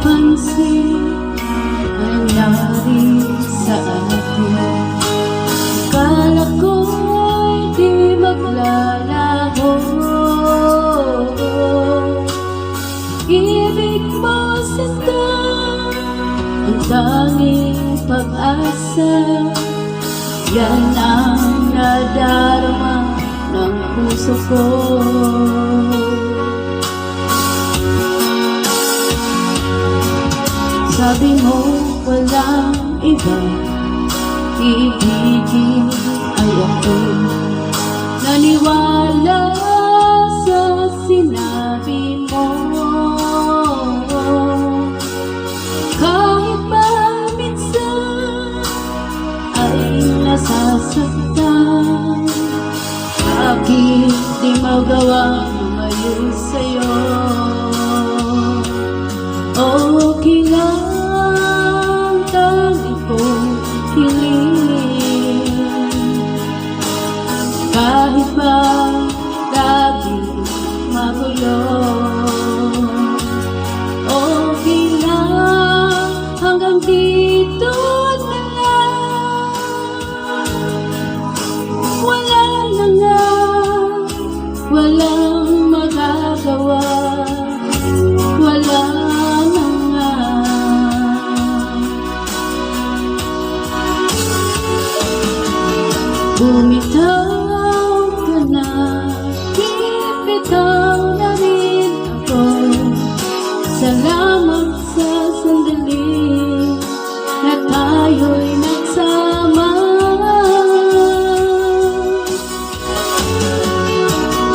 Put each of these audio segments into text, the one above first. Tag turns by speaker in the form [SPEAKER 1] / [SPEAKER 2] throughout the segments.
[SPEAKER 1] mapansin nangyari sa atin. Akala ko'y di maglalaho, ibig mo sinta ang tanging pag-asa. Yan ang nadarama ng puso ko. Sabi mo walang iba, ibigin ay ako. Naniwala sa sinabi mo, kahit ba minsan ay nasasaktan. Bakit di magawa lumayo sa'yo? Okay lang, tanging kong hiling, kahit ba laging magulo. Okay lang, hanggang dito na lang. Wala na nga, walang magagawa. Wala na nga. Bumitaw ka na, bibitaw na rin ako. Salamat sa sandali na tayo'y nagsama.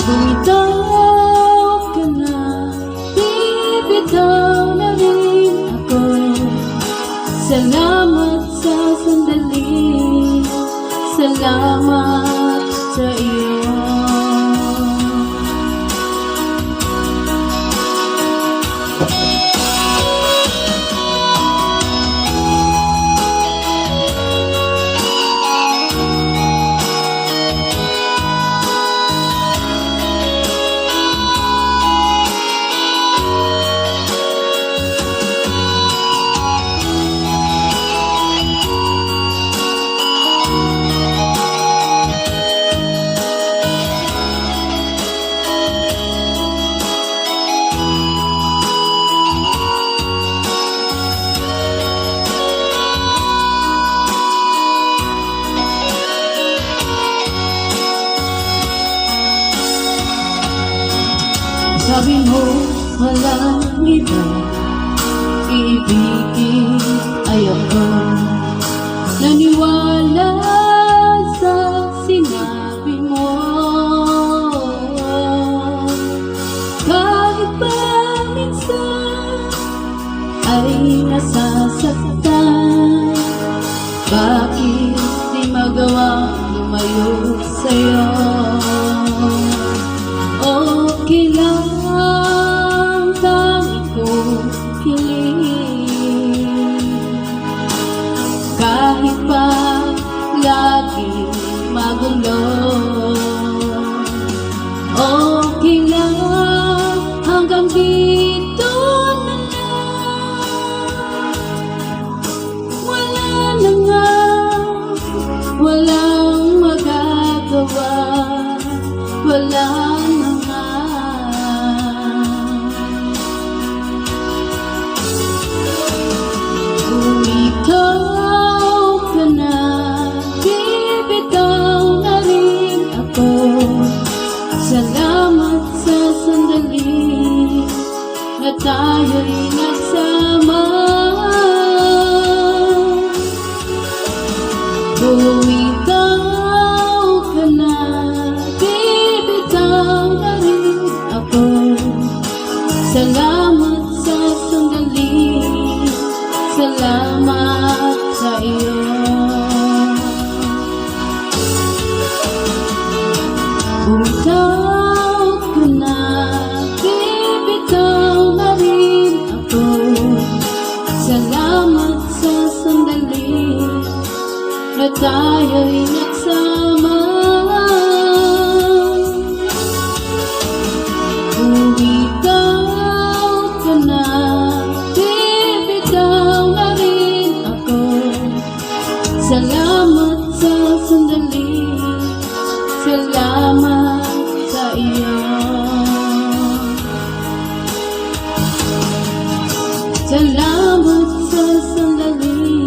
[SPEAKER 1] Bumitaw ka na, bibitaw na rin ako. Salamat sa sandali, salamat sa iyo. Sabi mo walang iba, ibigin ay ako. Naniwala sa sinabi mo, kahit ba minsan ay nasasaktan. Bakit di magawa lumayo sa'yo? Okay lang, tanging kong hiling, kahit pa laging magulo. Okay lang, hanggang dito na lang. Wala na nga, walang magagawa. Wala na nga. Bumitaw ka na, bibitaw na rin ako. Salamat sa sandali na tayo'y nagsama. Bumitaw ka na, bibitaw na rin ako. Salamat sa sandali, salamat sa iyo. Bumitaw ka na, bibitaw na rin ako. Salamat sa sandali na tayo'y nagsama. Bumitaw ka na, Salamat sa sandali.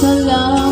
[SPEAKER 1] Salamat